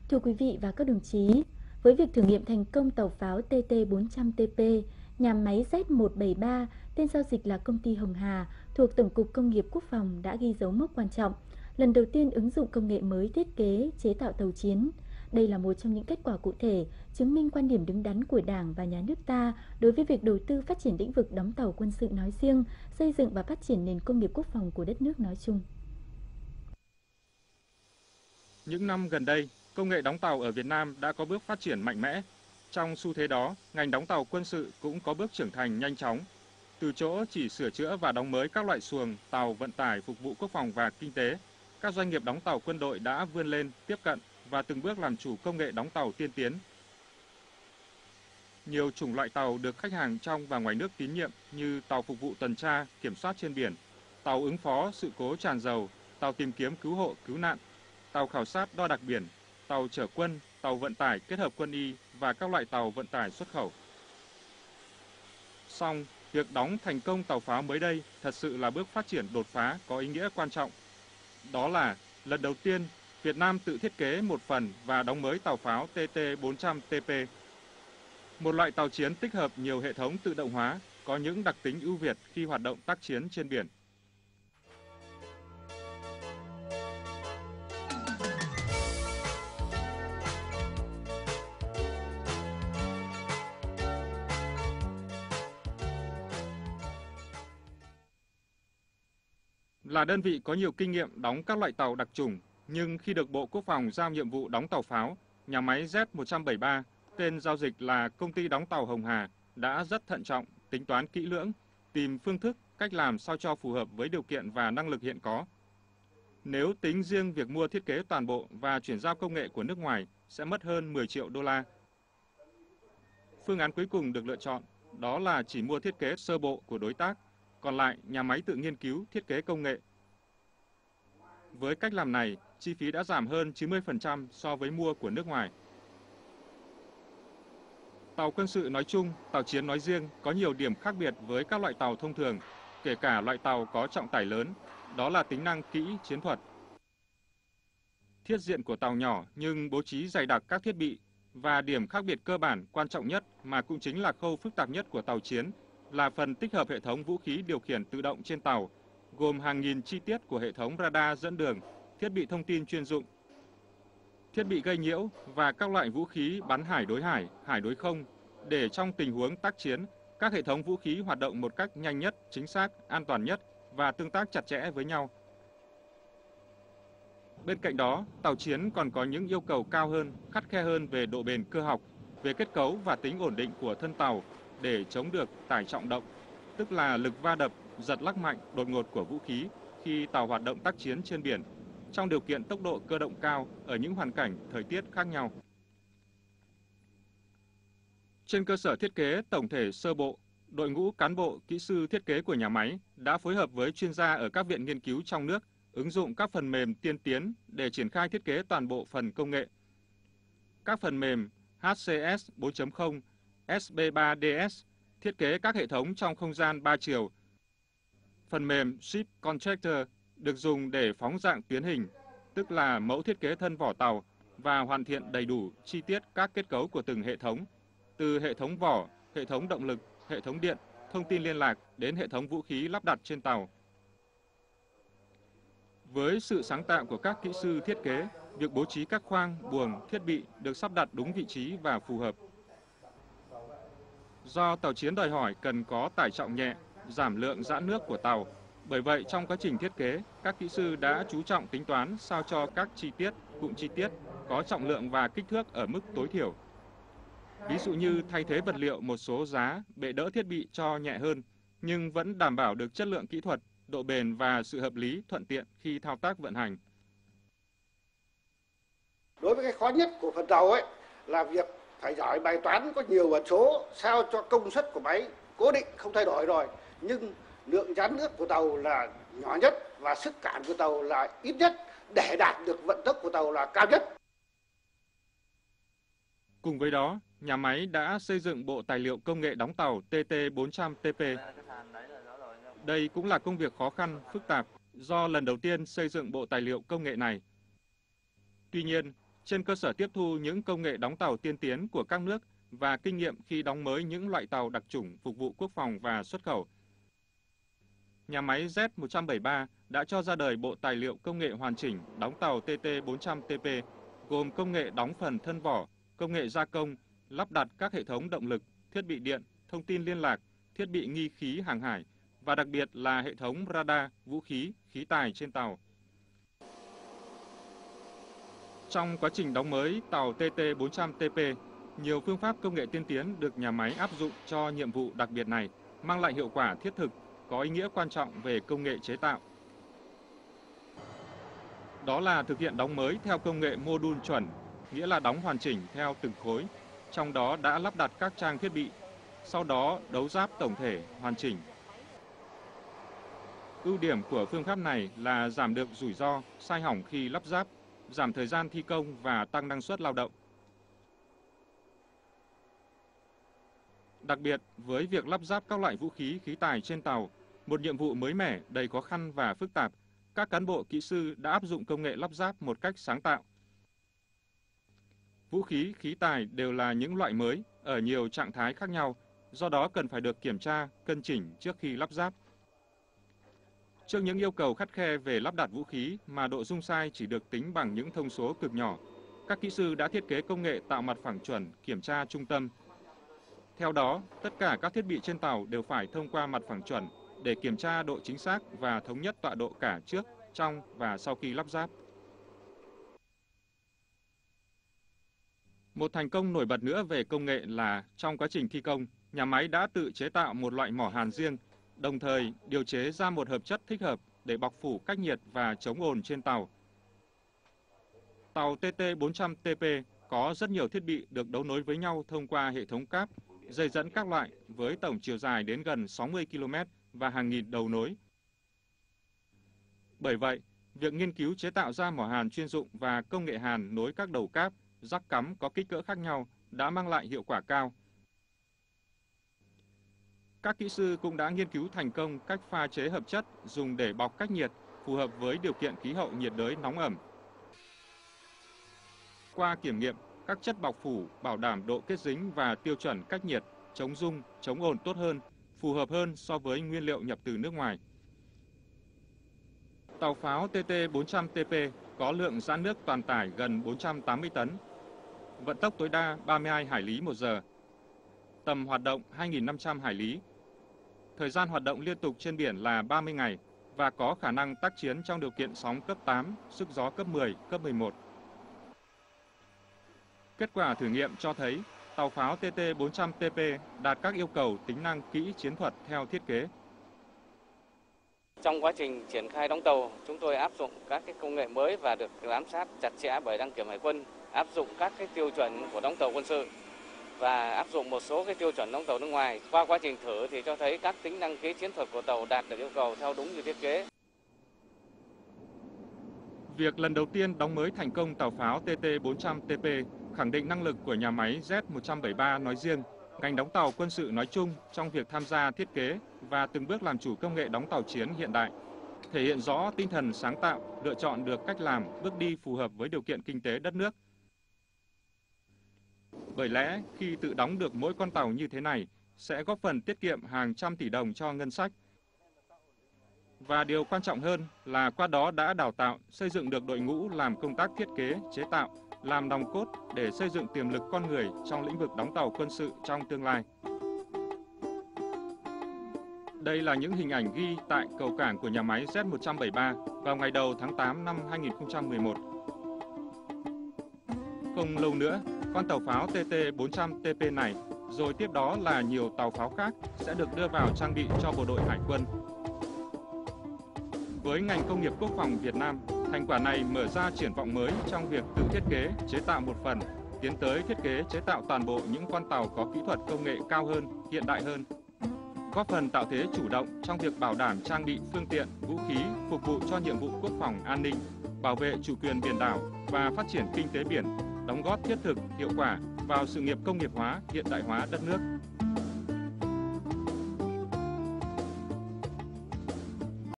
Thưa quý vị và các đồng chí, với việc thử nghiệm thành công tàu pháo TT400TP, nhà máy Z173, tên giao dịch là công ty Hồng Hà, thuộc Tổng cục Công nghiệp Quốc phòng đã ghi dấu mốc quan trọng, lần đầu tiên ứng dụng công nghệ mới thiết kế, chế tạo tàu chiến. Đây là một trong những kết quả cụ thể, chứng minh quan điểm đúng đắn của Đảng và Nhà nước ta đối với việc đầu tư phát triển lĩnh vực đóng tàu quân sự nói riêng, xây dựng và phát triển nền công nghiệp quốc phòng của đất nước nói chung. Những năm gần đây, công nghệ đóng tàu ở Việt Nam đã có bước phát triển mạnh mẽ. Trong xu thế đó, ngành đóng tàu quân sự cũng có bước trưởng thành nhanh chóng. Từ chỗ chỉ sửa chữa và đóng mới các loại xuồng, tàu vận tải phục vụ quốc phòng và kinh tế, các doanh nghiệp đóng tàu quân đội đã vươn lên, tiếp cận và từng bước làm chủ công nghệ đóng tàu tiên tiến. Nhiều chủng loại tàu được khách hàng trong và ngoài nước tín nhiệm như tàu phục vụ tuần tra, kiểm soát trên biển, tàu ứng phó sự cố tràn dầu, tàu tìm kiếm cứu hộ, cứu nạn, tàu khảo sát đo đạc biển, tàu chở quân, tàu vận tải kết hợp quân y và các loại tàu vận tải xuất khẩu. Song, việc đóng thành công tàu pháo mới đây thật sự là bước phát triển đột phá có ý nghĩa quan trọng. Đó là lần đầu tiên Việt Nam tự thiết kế một phần và đóng mới tàu pháo TT400TP. Một loại tàu chiến tích hợp nhiều hệ thống tự động hóa, có những đặc tính ưu việt khi hoạt động tác chiến trên biển. Là đơn vị có nhiều kinh nghiệm đóng các loại tàu đặc chủng, nhưng khi được Bộ Quốc phòng giao nhiệm vụ đóng tàu pháo, nhà máy Z173, tên giao dịch là Công ty đóng tàu Hồng Hà, đã rất thận trọng, tính toán kỹ lưỡng, tìm phương thức, cách làm sao cho phù hợp với điều kiện và năng lực hiện có. Nếu tính riêng việc mua thiết kế toàn bộ và chuyển giao công nghệ của nước ngoài sẽ mất hơn 10 triệu đô la. Phương án cuối cùng được lựa chọn, đó là chỉ mua thiết kế sơ bộ của đối tác, còn lại nhà máy tự nghiên cứu thiết kế công nghệ. Với cách làm này, chi phí đã giảm hơn 90% so với mua của nước ngoài. Tàu quân sự nói chung, tàu chiến nói riêng có nhiều điểm khác biệt với các loại tàu thông thường, kể cả loại tàu có trọng tải lớn, đó là tính năng kỹ chiến thuật. Thiết diện của tàu nhỏ nhưng bố trí dày đặc các thiết bị, và điểm khác biệt cơ bản quan trọng nhất mà cũng chính là khâu phức tạp nhất của tàu chiến là phần tích hợp hệ thống vũ khí điều khiển tự động trên tàu, gồm hàng nghìn chi tiết của hệ thống radar dẫn đường, thiết bị thông tin chuyên dụng, thiết bị gây nhiễu và các loại vũ khí bắn hải đối không, để trong tình huống tác chiến, các hệ thống vũ khí hoạt động một cách nhanh nhất, chính xác, an toàn nhất và tương tác chặt chẽ với nhau. Bên cạnh đó, tàu chiến còn có những yêu cầu cao hơn, khắt khe hơn về độ bền cơ học, về kết cấu và tính ổn định của thân tàu để chống được tải trọng động, tức là lực va đập, giật lắc mạnh, đột ngột của vũ khí khi tàu hoạt động tác chiến trên biển, trong điều kiện tốc độ cơ động cao ở những hoàn cảnh thời tiết khác nhau. Trên cơ sở thiết kế tổng thể sơ bộ, đội ngũ cán bộ, kỹ sư thiết kế của nhà máy đã phối hợp với chuyên gia ở các viện nghiên cứu trong nước, ứng dụng các phần mềm tiên tiến để triển khai thiết kế toàn bộ phần công nghệ. Các phần mềm HCS 4.0, SB3DS thiết kế các hệ thống trong không gian 3 chiều. Phần mềm Ship Contractor được dùng để phóng dạng tuyến hình, tức là mẫu thiết kế thân vỏ tàu và hoàn thiện đầy đủ chi tiết các kết cấu của từng hệ thống, từ hệ thống vỏ, hệ thống động lực, hệ thống điện, thông tin liên lạc đến hệ thống vũ khí lắp đặt trên tàu. Với sự sáng tạo của các kỹ sư thiết kế, việc bố trí các khoang, buồng, thiết bị được sắp đặt đúng vị trí và phù hợp. Do tàu chiến đòi hỏi cần có tải trọng nhẹ, giảm lượng giãn nước của tàu, bởi vậy trong quá trình thiết kế, các kỹ sư đã chú trọng tính toán sao cho các chi tiết, cụm chi tiết có trọng lượng và kích thước ở mức tối thiểu. Ví dụ như thay thế vật liệu một số giá, bệ đỡ thiết bị cho nhẹ hơn, nhưng vẫn đảm bảo được chất lượng kỹ thuật, độ bền và sự hợp lý, thuận tiện khi thao tác vận hành. Đối với cái khó nhất của phần tàu ấy là việc phải giải bài toán có nhiều ẩn số sao cho công suất của máy cố định không thay đổi rồi, nhưng lượng giãn nước của tàu là nhỏ nhất và sức cản của tàu là ít nhất để đạt được vận tốc của tàu là cao nhất. Cùng với đó, nhà máy đã xây dựng bộ tài liệu công nghệ đóng tàu TT400TP. Đây cũng là công việc khó khăn, phức tạp do lần đầu tiên xây dựng bộ tài liệu công nghệ này. Tuy nhiên, Trên cơ sở tiếp thu những công nghệ đóng tàu tiên tiến của các nước và kinh nghiệm khi đóng mới những loại tàu đặc chủng phục vụ quốc phòng và xuất khẩu, nhà máy Z173 đã cho ra đời bộ tài liệu công nghệ hoàn chỉnh đóng tàu TT400TP, gồm công nghệ đóng phần thân vỏ, công nghệ gia công, lắp đặt các hệ thống động lực, thiết bị điện, thông tin liên lạc, thiết bị nghi khí hàng hải và đặc biệt là hệ thống radar, vũ khí, khí tài trên tàu. Trong quá trình đóng mới tàu TT400TP, nhiều phương pháp công nghệ tiên tiến được nhà máy áp dụng cho nhiệm vụ đặc biệt này, mang lại hiệu quả thiết thực, có ý nghĩa quan trọng về công nghệ chế tạo. Đó là thực hiện đóng mới theo công nghệ mô đun chuẩn, nghĩa là đóng hoàn chỉnh theo từng khối, trong đó đã lắp đặt các trang thiết bị, sau đó đấu giáp tổng thể hoàn chỉnh. Ưu điểm của phương pháp này là giảm được rủi ro, sai hỏng khi lắp ráp, giảm thời gian thi công và tăng năng suất lao động. Đặc biệt, với việc lắp ráp các loại vũ khí, khí tài trên tàu, một nhiệm vụ mới mẻ, đầy khó khăn và phức tạp, các cán bộ kỹ sư đã áp dụng công nghệ lắp ráp một cách sáng tạo. Vũ khí, khí tài đều là những loại mới, ở nhiều trạng thái khác nhau, do đó cần phải được kiểm tra, cân chỉnh trước khi lắp ráp. Trước những yêu cầu khắt khe về lắp đặt vũ khí mà độ rung sai chỉ được tính bằng những thông số cực nhỏ, các kỹ sư đã thiết kế công nghệ tạo mặt phẳng chuẩn kiểm tra trung tâm. Theo đó, tất cả các thiết bị trên tàu đều phải thông qua mặt phẳng chuẩn để kiểm tra độ chính xác và thống nhất tọa độ cả trước, trong và sau khi lắp ráp. Một thành công nổi bật nữa về công nghệ là trong quá trình thi công, nhà máy đã tự chế tạo một loại mỏ hàn riêng, đồng thời điều chế ra một hợp chất thích hợp để bọc phủ cách nhiệt và chống ồn trên tàu. Tàu TT400TP có rất nhiều thiết bị được đấu nối với nhau thông qua hệ thống cáp, dây dẫn các loại với tổng chiều dài đến gần 60 km và hàng nghìn đầu nối. Bởi vậy, việc nghiên cứu chế tạo ra mỏ hàn chuyên dụng và công nghệ hàn nối các đầu cáp, rắc cắm có kích cỡ khác nhau đã mang lại hiệu quả cao. Các kỹ sư cũng đã nghiên cứu thành công cách pha chế hợp chất dùng để bọc cách nhiệt phù hợp với điều kiện khí hậu nhiệt đới nóng ẩm. Qua kiểm nghiệm, các chất bọc phủ bảo đảm độ kết dính và tiêu chuẩn cách nhiệt, chống rung, chống ồn tốt hơn, phù hợp hơn so với nguyên liệu nhập từ nước ngoài. Tàu pháo TT400TP có lượng giãn nước toàn tải gần 480 tấn, vận tốc tối đa 32 hải lý một giờ, tầm hoạt động 2.500 hải lý. Thời gian hoạt động liên tục trên biển là 30 ngày và có khả năng tác chiến trong điều kiện sóng cấp 8, sức gió cấp 10, cấp 11. Kết quả thử nghiệm cho thấy tàu pháo TT400TP đạt các yêu cầu tính năng kỹ chiến thuật theo thiết kế. Trong quá trình triển khai đóng tàu, chúng tôi áp dụng các công nghệ mới và được giám sát chặt chẽ bởi đăng kiểm hải quân, áp dụng các tiêu chuẩn của đóng tàu quân sự và áp dụng một số tiêu chuẩn đóng tàu nước ngoài. Qua quá trình thử thì cho thấy các tính năng kỹ chiến thuật của tàu đạt được yêu cầu theo đúng như thiết kế. Việc lần đầu tiên đóng mới thành công tàu pháo TT400TP khẳng định năng lực của nhà máy Z173 nói riêng, ngành đóng tàu quân sự nói chung trong việc tham gia thiết kế và từng bước làm chủ công nghệ đóng tàu chiến hiện đại, thể hiện rõ tinh thần sáng tạo, lựa chọn được cách làm, bước đi phù hợp với điều kiện kinh tế đất nước. Bởi lẽ, khi tự đóng được mỗi con tàu như thế này, sẽ góp phần tiết kiệm hàng trăm tỷ đồng cho ngân sách. Và điều quan trọng hơn là qua đó đã đào tạo, xây dựng được đội ngũ làm công tác thiết kế, chế tạo, làm nòng cốt để xây dựng tiềm lực con người trong lĩnh vực đóng tàu quân sự trong tương lai. Đây là những hình ảnh ghi tại cầu cảng của nhà máy Z173 vào ngày đầu tháng 8 năm 2011. Không lâu nữa, con tàu pháo TT400TP này, rồi tiếp đó là nhiều tàu pháo khác sẽ được đưa vào trang bị cho bộ đội hải quân. Với ngành công nghiệp quốc phòng Việt Nam, thành quả này mở ra triển vọng mới trong việc tự thiết kế, chế tạo một phần, tiến tới thiết kế chế tạo toàn bộ những con tàu có kỹ thuật công nghệ cao hơn, hiện đại hơn, góp phần tạo thế chủ động trong việc bảo đảm trang bị phương tiện, vũ khí phục vụ cho nhiệm vụ quốc phòng an ninh, bảo vệ chủ quyền biển đảo và phát triển kinh tế biển, đóng góp thiết thực, hiệu quả vào sự nghiệp công nghiệp hóa, hiện đại hóa đất nước.